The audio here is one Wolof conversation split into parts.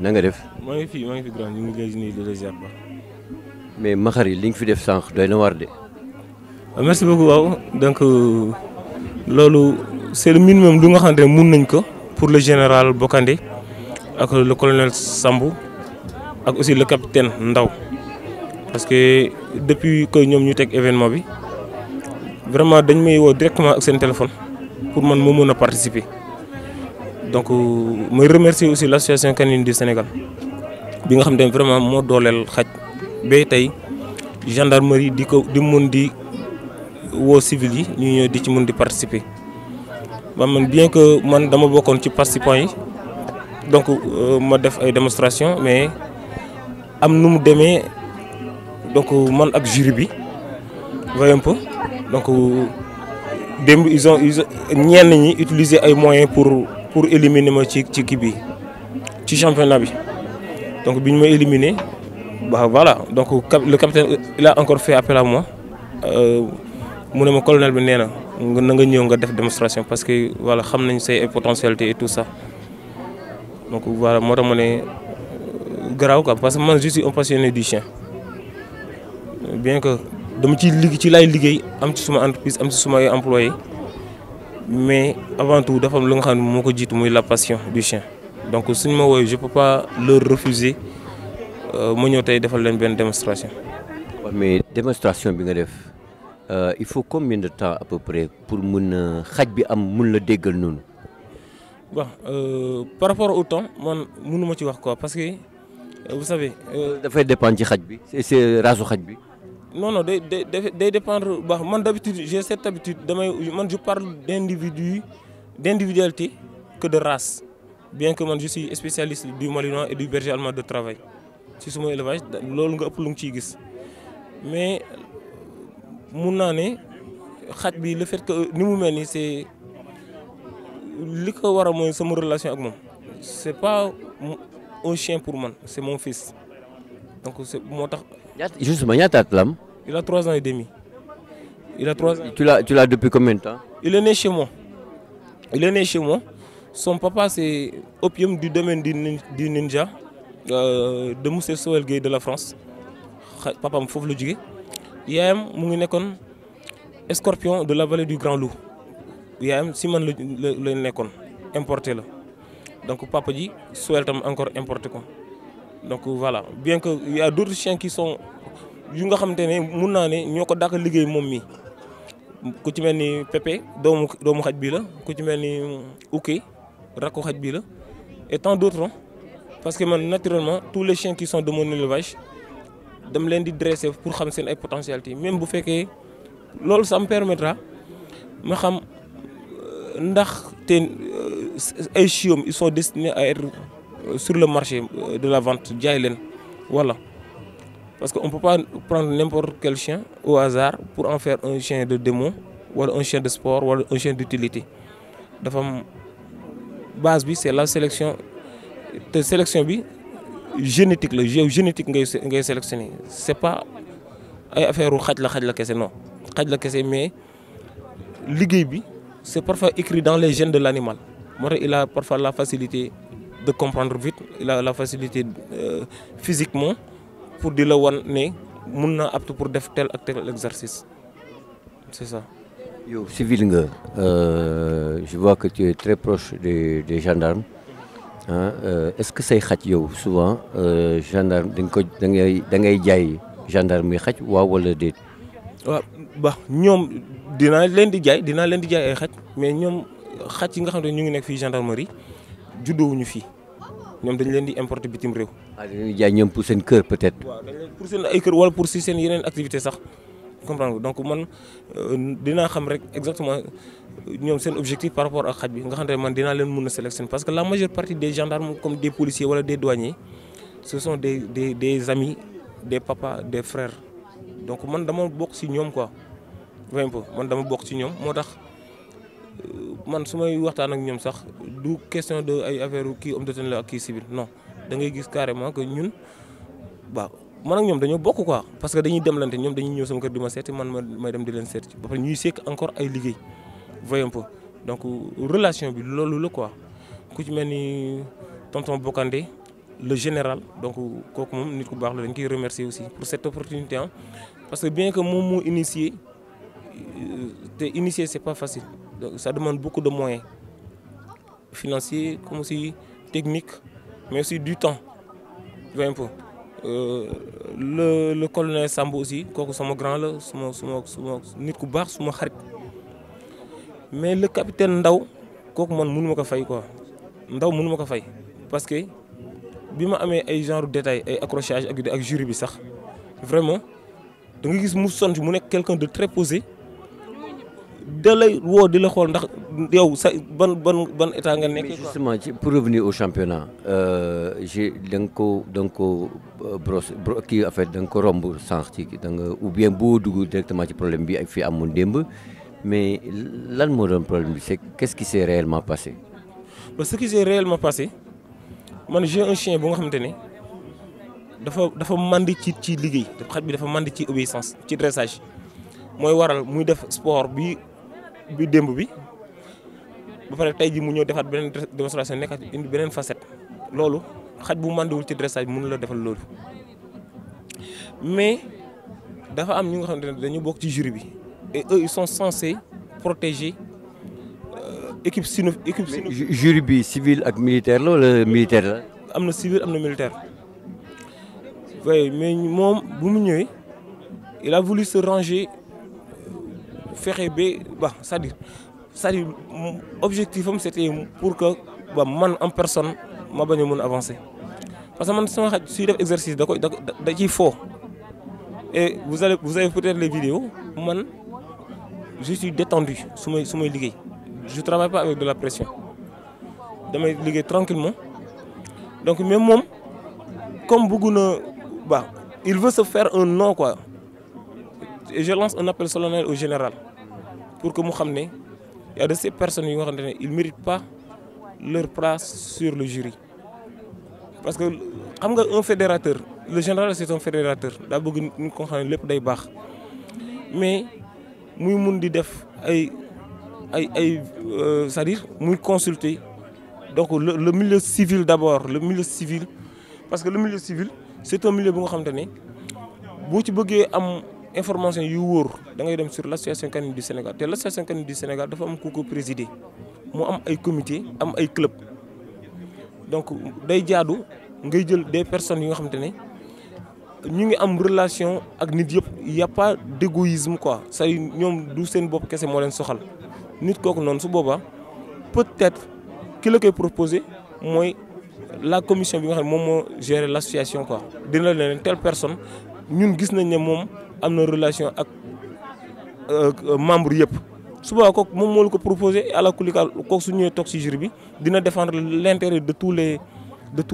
na nga def. maa ngi fi grand ñu ngi lay nuyu di la ziar ba. mais Makhari li nga fi def sànq doy na war de. merci beaucoup waaw donc loolu c'est le minimum lu nga xamante ne mun nañ ko pour le général Bokandé ak le colonel Sambou ak aussi le capitaine Ndaw parce que depuis que ñoom ñu teg événement bi vraiment dañ may woo directement ak seen téléphone pour man moo mën a participer donc may remercier aussi l'association canine du Sénégal bi nga xam ne vraiment moo dooleel xaj ba tey gendarmerie di mun di woo civil yi ñu ñëw di ci mun di participer ba man bien que man dama bokkoon ci participants yi donc ma def ay démonstration mais am nu mu demee donc man ak jury bi voyez un peu donc démb ils ont ñenn ñi utiliser ay moyens pour éliminer ma ci kii bi ci championnat bi donc bi ñu ma éliminer bah voilà donc le capitaine il a encore fait appel à moi mu ne ma colonel bi nee na nga ñëw nga def démonstration parce que voilà xam nañ say ay potentialité et tout ça donc voilà moo tax ma ne garaaw quoi parce que man je suis un passionné du chien bien que dama ci laay liggéey am ci suma entreprise am ci suma ay employés mais avant tout dafa am lu nga xam ne moo ko jiitu muy la passion du chien donc suñ ma woowee je peux pas leur refuser ma ñëw tey defal leen benn démonstration. mais démonstration bi nga def il faut combien de temps à peu près pour mun xaj bi mun la déggal noonu. bon par rapport au temps man mënuma ci wax quoi parce que vous savez. dafay dépendre ci xaj bi c'est rasu xaj bi. non day dépendre bah man d'habitude j'ai cette habitude man je parle d'individualité que de race bien que man je suis spécialiste du malinois et du berger allemand de travail ci suma élevage loolu nga ëpp lu ngi ciy gis mais mun naa ne xaj bi le fait que ni mu mel ni c'est li ko war a mooy sama relation ak moom c'est pas un chien pour man c'est mon fils donc c'est moo tax. justement ñaata at la am. il a 3 ans et demi. Il a 3 ans. Tu l'as depuis combien de temps? Il est né chez moi. Son papa c'est Opium du domaine du ninja de Moussé Soel Gueye de la France. Papa am foofu la jóge. Yaayam mu ngi nekkoon Scorpion de la vallée du Grand Loup. Yaayam si man la nekkoon importé la donc papa ji Soel tam encore importé ko donc voilà bien que il y a d'autres chiens qui sont yu nga xamante ne mun naa ne ñoo ko dàq liggéey moom mi ku ci mel ni Pépé doomu xaj bi la ku ci mel ni Ouké rakku xaj bi la et tant d'autres parce que man naturellement tous les chiens qui sont de mon élevage dama leen di dresser pour xam seen ay potentialité même bu fekkee loolu ça me permettra ma xam ndax te ay chiots ils sont destinés à être sur le marché de la vente jaay leen voilà. Parce qu'on ne peut pas prendre n'importe quel chien au hasard pour en faire un chien de démo ou un chien de sport ou un chien d'utilité. Dafa am base bi c'est la sélection te sélection bi génétique la génétique ngay sélectionner c'est pas ay affaire u xaj la kese non xaj la kese mais liggéey bi c'est parfois écrit dans les gènes de l'animal moo tax il a parfois la facilité de comprendre vite il a la facilité physiquement pour di la wan ne mun na apte pour def tel ak tel exercice c'est ça. yow civil nga je vois que tu es très proche des gendarmes est-ce que say xaj yow souvent gendarme da ngay jaay gendarme yi xaj waaw wala déet. waaw ba ñoom dinaa leen di jaay ay xaj mais ñoom xaj yi nga xam ne ñu ngi nekk fii gendarmerie juddoowuñu fii. ñoom dañ leen di importer bitim réew. dañuy jaay ñoom pour seen kër peut-être. waaw dañ leen pour seen ay kër wala pour si seen yeneen activité sax comprendre donc man dinaa xam rek exactement ñoom seen objectif par rapport ak xaj bi nga xam ne man dinaa leen mën a sélectionner parce que la majeure partie des gendarmes comme des policiers wala des douaniers ce sont des amis des papas des frères donc man dama bokk ci ñoom quoi man dama bokk ci ñoom moo tax. man su may waxtaan ak ñoom sax du question de ay affaire kii homme de tenue la ak kii civil non da ngay gis carrément que ñun waaw man ak ñoom dañoo bokk quoi parce que dañuy demlante ñoom dañuy ñëw sama kër di ma seeti man may dem di leen seeti ba pare ñuy sekk encore ay liggéey voyez un peu donc relation bi loolu la quoi ku ci mel ni tonton Bokandé le général donc kooku moom nit ku baax la dañ koy remercier aussi pour cette opportunité hein. Parce que bien que moom moo initié te initier c'est pas facile donc ça demande beaucoup de moyens financiers comme aussi techniques mais aussi du temps tu vois un peu le colonel Sambou aussi kooku sama grand la suma nit ku baax suma xarit mais le capitaine Ndaw kooku man mënu ma ko fay quoi Ndaw mënu ma ko fay parce que bi ma amee ay genre détails ay accrochage ak jury bi sax vraiment da nga gis mu sonn mu nekk quelqu'un de très posé da lay woo di la xool ndax yow sa ban état nga nekk. Justement pour revenir au championnat da nga ko brosse kii en fait da nga ko romb sànq ci da nga ou bien boo dugg directement ci problème bi ak fii amoon démb mais lan moo doon problème bi c'est qu'est-ce qui s'est réellement passé. Ce qui s'est réellement passé man j'ai un chien bu nga xamante ne dafa mandi ci liggéey xaj bi dafa mandi ci obéissance ci dressage mooy waral muy def sport bi démb bi ba pare tey ji mu ñëw defaat beneen démonstration nekkaat indi beneen facette loolu xaj bu mandiwul ci dressage bi mënu la defal loolu mais dafa am ñu nga xamante ne dañu bokk ci jury bi et eux ils sont censés protéger équipe jury bi civil ak militaire la wala militaire la. am na civil am na militaire oui mais moom bu mu ñëwee il a voulu se ranger fexe ba c'est-à-dire objectif am c'était pour que ba man en personne ma bañ a mën avancer parce que man sama xaj suy def exercice da ciy foo et vous avez peut-être les vidéos man je suis détendu su may liggéey je travaille pas avec de la pression damay liggéey tranquillement donc même moom comme bëgg na ba il veut se faire un nom quoi et je lance un appel solennel au général pour que mu xam ne y a de ces personnes yi nga xamante ne ils méritent pas leur place sur le jury parce que xam nga un fédérateur le général c'est un fédérateur daa bëgg nit ko xam ne lépp day baax mais muy mun di def ay c'est-à-dire muy consulter donc le milieu civil d'abord le milieu civil parce que le milieu civil c'est un milieu bu nga xamante ne boo ci bëggee am information yu wóor da ngay dem sur l'association canine du Sénégal te l'association canine du Sénégal dafa am ku ko présider mu am ay comité am ay club donc day jaadu ngay jël des personnes yi nga xamante ne ñu ngi am relation ak nit yëpp y a pas d'égoïsme quoi c'est ñoom du seen bopp kese moo leen soxal nit kooku noonu su boobaa peut-être ki la koy proposer mooy la commission bi nga xam ne moom moo gérer l'association quoi dina leen telle personne ñun gis nañ ne moom am na relation ak membre yëpp su boobaa kooku moom moo la ko proposer à la kulikal kooku su ñëwee toog ci jury bi dina défendre l'intérêt de tous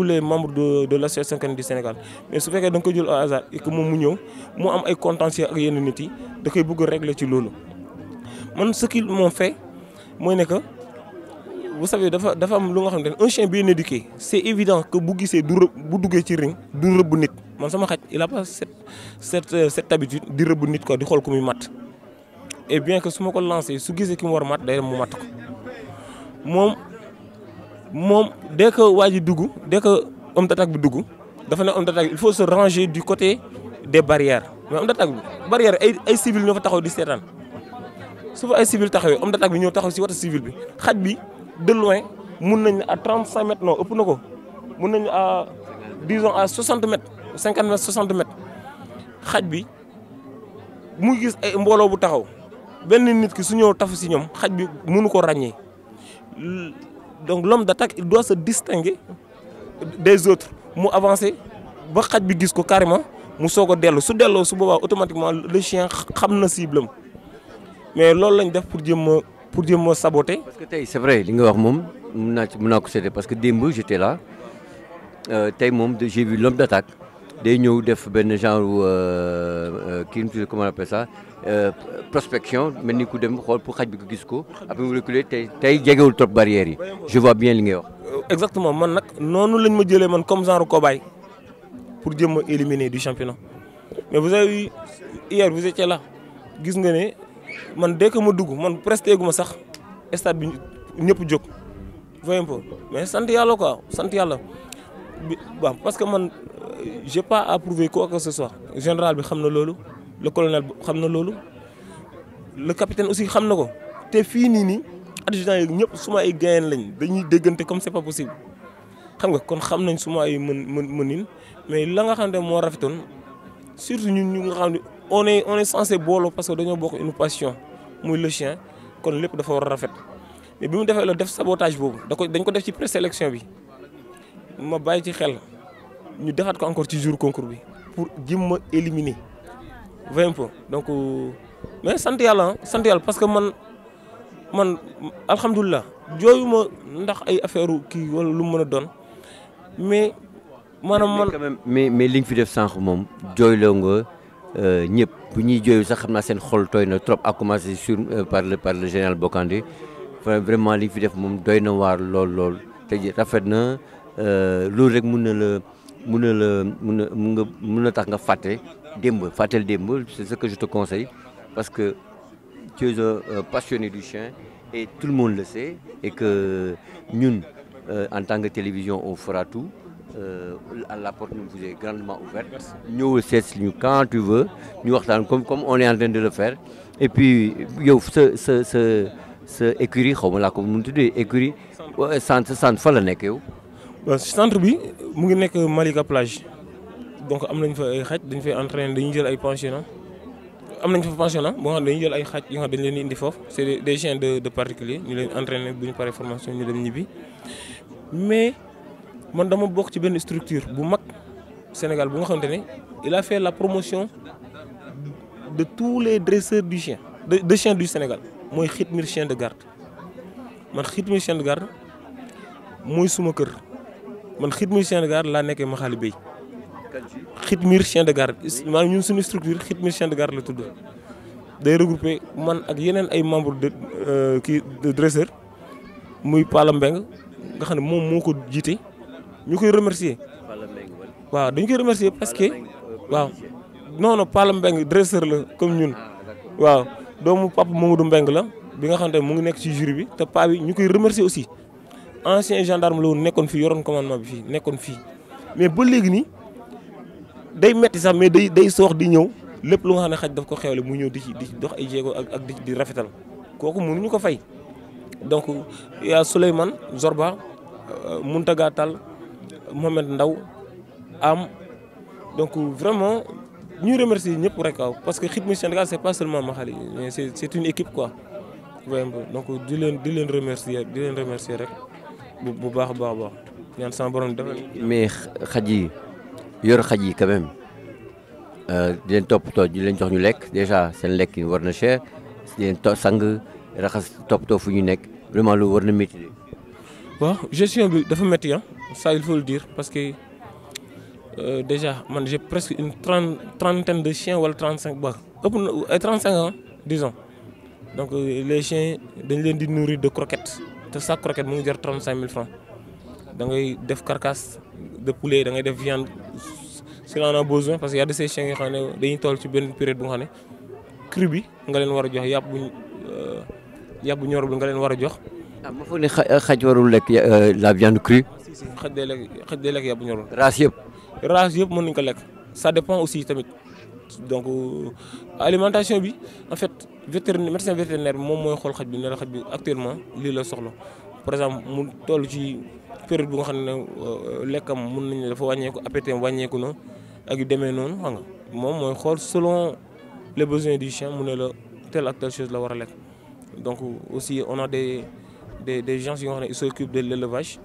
les membres de l'association canine du Sénégal mais su fekkee da nga ko jël au hasard et que moom mu ñëw mu am ay contentieux ak yenn nit yi da koy bëgg a régler ci loolu man ce qu'ils m'ont fait mooy ne que vous savez dafa am lu nga xam ne un chien bien éduqué c'est évident que bu gisee bu duggee ci ring du rëbb nit man sama xaj il a pas cette habitude di rëbb nit quoi di xool ku muy matt et bien que su ma ko lancé su gisee ki mu war a matt day dem mu matt ko moom dès que waa ji dugg dès que homme d'attaque bi dugg dafa ne homme d'attaque il faut se ranger du côté des barrières mais homme d'attaque bi barrière ay civil ñoo fa taxaw di seetaan su fa ay civil taxawee homme d'attaque bi ñëw taxaw ci wata civil bi xaj bi de loin mun nañ à 35 mètres non ëpp na ko mun nañ à disons à 60 mètres 50 mètres 60 mètres xaj bi muy gis ay mbooloo bu taxaw benn nit ki su ñëw tafu ci ñoom xaj bi mënu ko ràññee donc l'homme d'attaque il doit se distinguer des autres mu avancer ba xaj bi gis ko carrément mu soog a dellu su delloo su boobaa automatiquement le chien xam na cible am mais loolu lañ def pour jéem a saboter. parce que tey c'est vrai li nga wax moom mën naa ko seede parce que démb j'étais là tey moom j'ai vu l'homme d'attaque day ñëw def benn genre kii comment on appelle ça prospection mel ni ku dem xool pour xaj bi ko gis ko après mu reculer tey jegewul trop barrières yi je vois bien li ngay wax. exactement man nag noonu lañ ma jëlee man comme genre cobaye pour jéem a éliminer du championnat mais vous avez vu hier vous étiez là gis nga ne man dès que ma dugg man presque gu ma sax stade bi ñëpp jóg voyez un peu mais sant yàlla quoi sant yàlla bon parce que man j'ai pas à prouver quoi que ce soit général bi xam na loolu le colonel xam na loolu le capitaine aussi xam na ko te fii nii adjudant yi ñëpp suma ay gayen lañ dañuy déggante comme c'est pas possible xam nga kon xam nañ suma ay mënin mais la nga xam ne moo rafetoon surtout ñun ñu nga xam ne on est censé booloo parce que dañoo bokk une passion muy le chien kon lépp dafa war a rafet mais bi mu defee la def sabotage boobu dañ ko def ci présélection bi ma bàyyi ci xel ñu defaat ko encore ci jour concours bi pour jëm ma éliminer 20 points donc mais sant yàlla parce que man alhamdulilah jooyuma ndax ay affaire kii wala lu mu mën a doon mais maanaam man. mais li nga fi def sànq moom jooyloo nga ñëpp bu ñuy jooyu sax xam naa seen xol tooy na trop à commencer sur par le général Bokandé vraiment li nga fi def moom doy na waar lool te rafet na loolu rek mun na tax nga fàtteel démb c'est ce que je te conseille parce que tu es un passionné du chien et tout le monde le sait et que ñun en tant que télévision on fera tout la porte nous vous est grandement ouverte ñëwal seet si ñu quand tu veux ñu waxtaan comme on est en train de le faire et puis yow sa écurie xaw ma laa ko mun tuddee écurie centre fa la nekk yow. centre bi mu ngi nekk Malika plage donc am nañ fa ay xaj dañ fay entraîner dañuy jël ay pensionnat am nañ fa pensionnat boo xam ne dañuy jël ay xaj yi nga xam dañ leen di indi foofu c'est des chiens de particulier ñu leen entraîner bu ñu paree formation ñu dem ñibbi mais man dama bokk ci benn structure bu mag Sénégal bu nga xamante ne il a fait la promotion de tous les dresseurs du chien de chiens du Sénégal mooy Khitmir chien de garde man Khitmir chien de garde mooy suma kër man Khitmir chien de garde laa nekkee Maxaali Bey Khitmir chien de garde maanaam ñun suñu structure Khitmir chien de garde la tudd day regrouper man ak yeneen ay membres de dresseur muy Pala Mbeng nga xam ne moom moo ko jiite ñu koy remercier waaw dañu koy remercier parce que waaw non Pala Mbeng dresseur la comme ñun waaw doomu papa Mamadou Mbeng la bi nga xam ne mu ngi nekk ci jury bi te paa bi ñu koy remercier aussi ancien gendarme la woon nekkoon fii yoroon commandement bi fii nekkoon fii mais ba léegi nii day metti sax mais day soox di ñëw lépp lu nga xam ne xaj daf ko xewle mu ñëw di ci dox ay jéego ak di rafetal kooku mënuñu ko fay donc yaa Souleymane Zorba Muntaga Tall Mohamed Ndaw am donc vraiment ñuy remercier ñëpp rek waaw parce que Khitmir Sénégal c'est pas seulement Maxali mais c'est une équipe quoi donc di leen remercier rek bu baax a baax ñaan sama borom defal. mais xaj yi yor xaj yi quand même di leen toppatoo di leen jox ñu lekk déjà seen lekk yi war na cher di leen sang raxas toppatoo fu ñu nekk vraiment lu war na métti. waaw gestion bi dafa métti ça il faut le dire parce que déjà man j'ai presque une trentaine de chiens wala 35 ba ëpp na ay 35 ans disons donc les chiens dañ leen di nourrir de croquettes te chaque croquette mu ngi jar 35 000 francs da ngay def carcasse de poulet da ngay def viande si on a besoin parce que y a de ces chiens yoo xam ne dañuy toll ci benn période bu nga xam ne cru bi nga leen war a jox yàpp bu ñor bi nga leen war a jox. ma foog ne xaj warul lekk la viande crue. si xaj day lekk yàpp bu ñorul. race yëpp mën nañu ko lekk ça dépend aussi tamit donc alimentation bi en fait médecin vétérinaire bi moom mooy xool xaj bi ne la xaj bi actuellement lii la soxla par exemple mu toll ci période bu nga xam ne lekkam mun nañu dafa wàññeeku appétit wàññeeku na ak yu demee noonu xam nga moom mooy xool selon les besoins du chien mu ne la telle ak telle chose la war a lekk donc aussi on a des gens yi nga xam ne ils s'occupent de l'élevage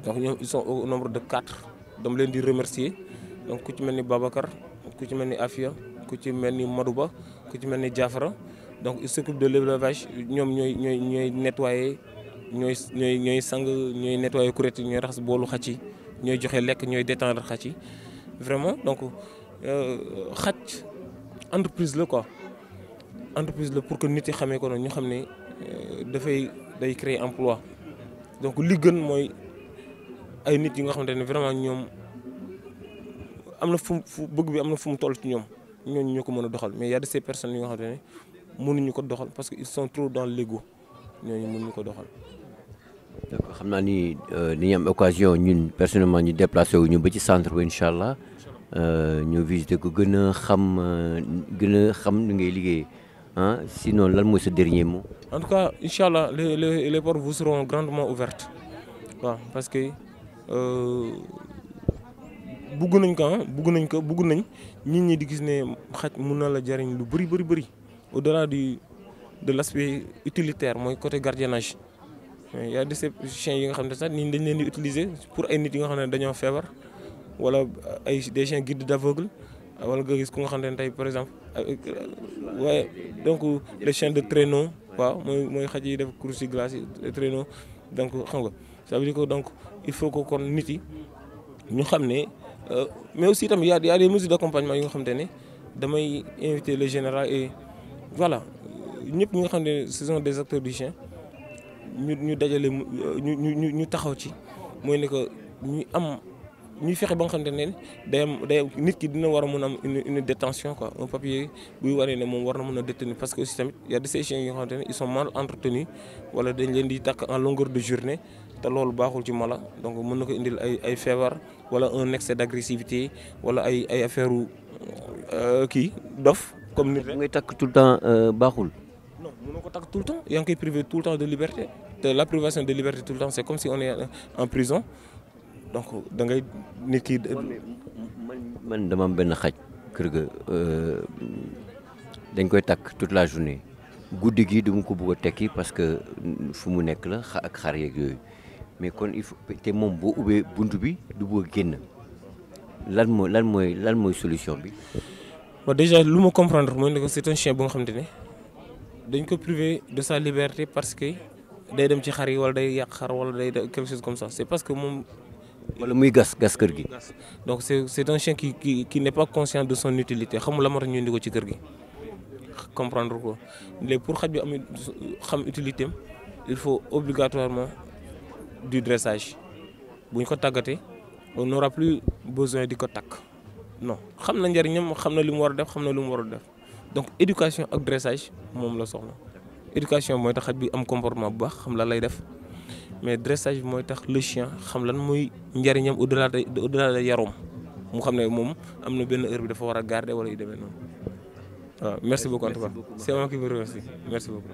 donc ñoom ils sont au nombre de 4 dama leen di remercier donc ku ci mel ni Babacar ku ci mel ni Afia ku ci mel ni Madouba ku ci mel ni Diafara donc ils s'occupent de l'élevage ñoom ñooy nettoyer ñooy sang ñooy nettoyer kuréet yi ñooy raxas boolu xaj yi ñooy joxe lekk ñooy détendre xaj yi vraiment donc xaj entreprise la quoi entreprise la pour que nit yi xamee ko noonu ñu xam ne day créer emploi donc li gën mooy ay nit yi nga xamante ne vraiment ñoom am na fu bëgg bi am na fu mu toll ci ñoom ñooñu ñoo ko mën a doxal mais y a de ces personnes yi nga xamante ne mënuñu ko doxal parce que ils sont trop dans l'ego ñooñu mënuñu ko doxal. d'accord xam naa ni ni ñu am occasion ñun personnellement ñu déplacé wu ñu ba ci centre bi incha allah ñu visité ko gën a xam ni ngay liggéey ah sinon lan mooy sa dernier mot. En tout cas incha allah les portes vous seront grandement ouvertes waaw parce que bugg nañ nit ñi di gis ne xaj mun na la jariñ lu bëri au-delà de l'aspect utilitaire mooy côté gardiennage. Il y a des chiens yi nga xam ne sax nit ñi dañ leen di utiliser pour ay nit yi nga xam ne dañoo feebar wala ay des chiens guides d'aveugle wala nga gis ku nga xam ne tey par exemple waaye donc les chiens de traîneau waaw mooy xaj yi def course ci glace yi traîneau donc xam nga ça veut dire que donc il faut que kon nit yi ñu xam ne mais aussi tamit y a des mesures d'accompagnement yi nga xam te ne damay inviter le général et voilà ñëpp ñi nga xam ne ce sont des acteurs du chien ñu dajale ñu taxaw ci mooy ne que ñuy fexe ba nga xamante ne day am nit ki dina war a mën a am une détention quoi un papier buy waree ne moom war na mën a détenir parce que aussi tamit y a des chiens yoo xamante ne ils sont mal entretenus wala dañ leen di takk en longueur de journée te loolu baaxul ci mala donc mën na ko indil ay feebar wala un excès d'agressivité wala ay affaire kii dof comme nit rek ngay takk tout le temps baaxul. non mënoo ko takk tout le temps yaa ngi koy privé tout le temps de liberté te la privation de liberté tout le temps c'est comme si on est en prison donc da ngay nit ki. man dama am benn xaj kër ga dañ koy takk toute la journée guddi gi dama ko bëgg a tekki parce que fu mu nekk la ak xar yeeg yooyu mais kon il faut te moom boo ubbee buntu bi du bëgg a génn lan mooy solution bi. bon déjà lu ma comprendre mooy ne que c'est un chien bu nga xamante ne. dañ ko privé de sa liberté parce que day dem ci xar yi wala day yàq xar wala day quelque chose comme ça c'est parce que moom. wala muy gas kër gi. donc c'est un chien qui n'est pas conscient de son utilité xamul la moo tax ñu indi ko ci kër gi comprendre ko léegi pour xaj bi am xam utilité am il faut obligatoirement du dressage bu ñu ko tàggatee on n'aura plus besoin di ko takk non xam na njëriñam xam na li mu war a def xam na lu mu war a def. donc éducation ak dressage moom la soxla éducation mooy tax xaj bi am comportement bu baax xam lan lay def mais dressage bi mooy tax le chien xam lan mooy njariñam au-delà de yarom mu xam ne moom am na benn heure bi dafa war a garder wala yu demee noonu waaw merci beaucoup en tout cas c'est moi qui vous remercie merci beaucoup.